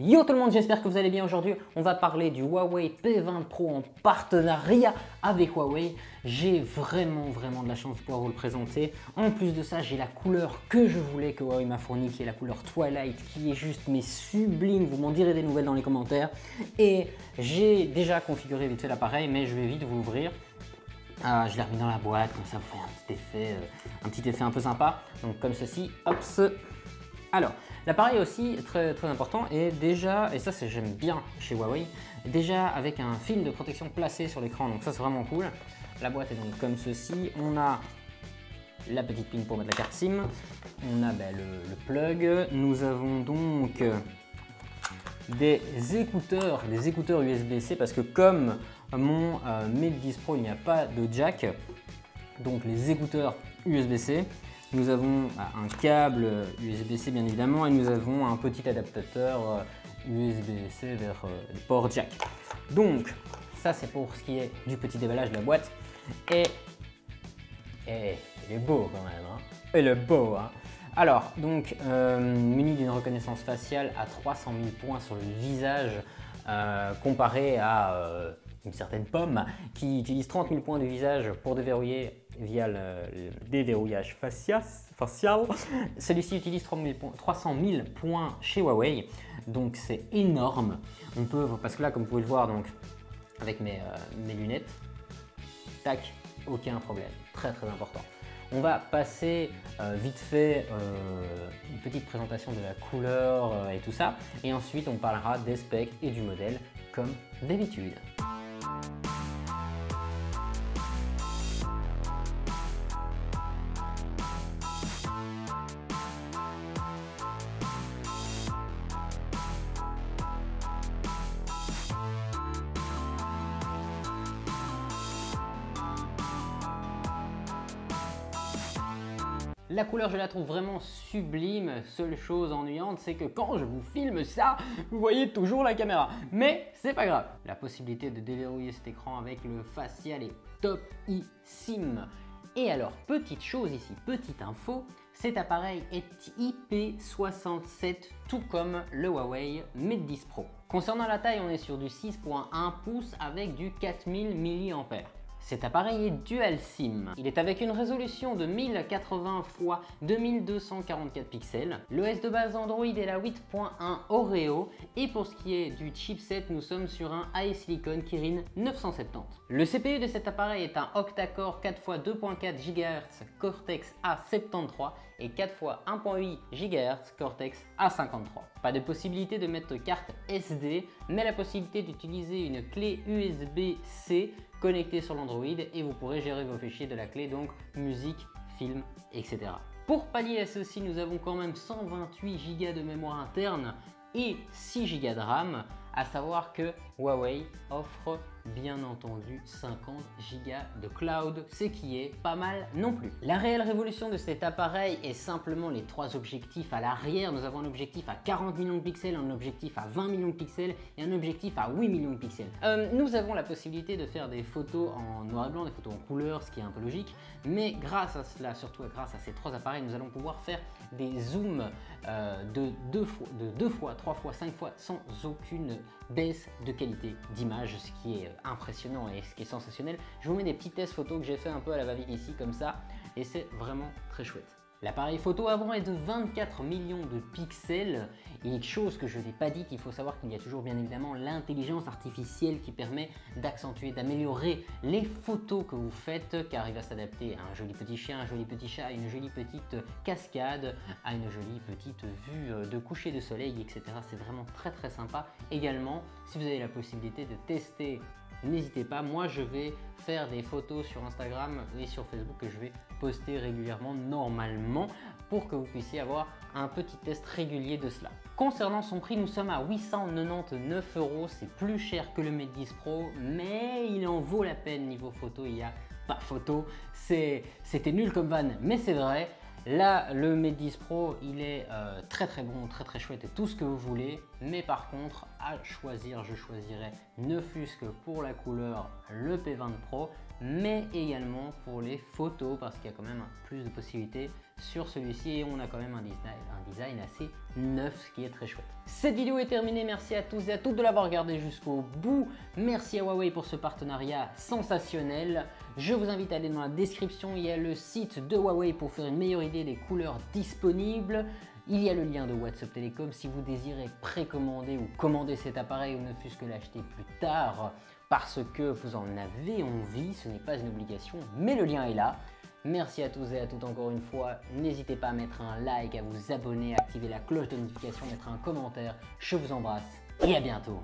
Yo tout le monde, j'espère que vous allez bien. Aujourd'hui, on va parler du Huawei P20 Pro en partenariat avec Huawei. J'ai vraiment de la chance de pouvoir vous le présenter. En plus de ça, j'ai la couleur que je voulais que Huawei m'a fournie, qui est la couleur Twilight, qui est juste mais sublime. Vous m'en direz des nouvelles dans les commentaires. Et j'ai déjà configuré vite fait l'appareil, mais je vais vite vous l'ouvrir. Je l'ai remis dans la boîte, comme ça vous fait un petit effet un peu sympa. Donc comme ceci, hop. Alors, l'appareil aussi très important et déjà, et ça j'aime bien chez Huawei, déjà avec un film de protection placé sur l'écran, donc ça c'est vraiment cool. La boîte est donc comme ceci, on a la petite pin pour mettre la carte SIM, on a le plug, nous avons donc des écouteurs USB-C parce que comme mon Mate 10 Pro il n'y a pas de jack, donc les écouteurs USB-C. Nous avons un câble USB-C bien évidemment et nous avons un petit adaptateur USB-C vers le port jack. Donc ça c'est pour ce qui est du petit déballage de la boîte et il est beau quand même, hein. Il est beau, hein. Alors donc muni d'une reconnaissance faciale à 300 000 points sur le visage comparé à une certaine pomme qui utilise 30 000 points de visage pour déverrouiller via le déverrouillage facial. Celui-ci utilise 300 000 points chez Huawei, donc c'est énorme. On peut, parce que là, comme vous pouvez le voir, donc avec mes lunettes, tac, aucun problème, très important. On va passer vite fait une petite présentation de la couleur et tout ça, et ensuite on parlera des specs et du modèle comme d'habitude. La couleur, je la trouve vraiment sublime. Seule chose ennuyante, c'est que quand je vous filme ça, vous voyez toujours la caméra. Mais c'est pas grave. La possibilité de déverrouiller cet écran avec le facial est topissime. Et alors, petite chose ici, petite info, cet appareil est IP67, tout comme le Huawei Mate 10 Pro. Concernant la taille, on est sur du 6.1 pouces avec du 4000 mAh. Cet appareil est Dual SIM. Il est avec une résolution de 1080 x 2244 pixels. L'OS de base Android est la 8.1 Oreo. Et pour ce qui est du chipset, nous sommes sur un HiSilicon Kirin 970. Le CPU de cet appareil est un octa-core 4x2.4 GHz Cortex A73 et 4x1.8 GHz Cortex A53. Pas de possibilité de mettre carte SD, mais la possibilité d'utiliser une clé USB-C connectée sur l'Android et vous pourrez gérer vos fichiers de la clé, donc musique, film, etc. Pour pallier à ceci, nous avons quand même 128 Go de mémoire interne et 6 Go de RAM, à savoir que Huawei offre bien entendu 50 Go de cloud, ce qui est pas mal non plus. La réelle révolution de cet appareil est simplement les trois objectifs à l'arrière. Nous avons un objectif à 40 millions de pixels, un objectif à 20 millions de pixels et un objectif à 8 millions de pixels. Nous avons la possibilité de faire des photos en noir et blanc, des photos en couleur, ce qui est un peu logique, mais grâce à cela, surtout grâce à ces trois appareils, nous allons pouvoir faire des zooms de 2 fois, 3 fois, 5 fois sans aucune baisse de qualité d'image, ce qui est impressionnant et ce qui est sensationnel. Je vous mets des petits tests photos que j'ai fait un peu à la va-vite ici comme ça et c'est vraiment très chouette. L'appareil photo avant est de 24 millions de pixels et chose que je n'ai pas dite, il faut savoir qu'il y a toujours bien évidemment l'intelligence artificielle qui permet d'accentuer, d'améliorer les photos que vous faites car il va s'adapter à un joli petit chien, un joli petit chat, une jolie petite cascade, à une jolie petite vue de coucher de soleil, etc. C'est vraiment très sympa. Également, si vous avez la possibilité de tester, n'hésitez pas, moi je vais faire des photos sur Instagram et sur Facebook que je vais poster régulièrement normalement pour que vous puissiez avoir un petit test régulier de cela. Concernant son prix, nous sommes à 899 €, c'est plus cher que le Mate 10 Pro, mais il en vaut la peine niveau photo, il n'y a pas photo, c'était nul comme van, mais c'est vrai. Là, le Mate 10 Pro, il est très bon, très chouette et tout ce que vous voulez. Mais par contre, à choisir, je choisirais ne fût-ce que pour la couleur le P20 Pro, mais également pour les photos parce qu'il y a quand même plus de possibilités sur celui-ci et on a quand même un design assez neuf, ce qui est très chouette. Cette vidéo est terminée, merci à tous et à toutes de l'avoir regardé jusqu'au bout. Merci à Huawei pour ce partenariat sensationnel. Je vous invite à aller dans la description, il y a le site de Huawei pour faire une meilleure idée des couleurs disponibles. Il y a le lien de WhatsApp Télécom si vous désirez précommander ou commander cet appareil ou ne fût-ce que l'acheter plus tard parce que vous en avez envie, ce n'est pas une obligation, mais le lien est là. Merci à tous et à toutes encore une fois, n'hésitez pas à mettre un like, à vous abonner, à activer la cloche de notification, mettre un commentaire, je vous embrasse et à bientôt.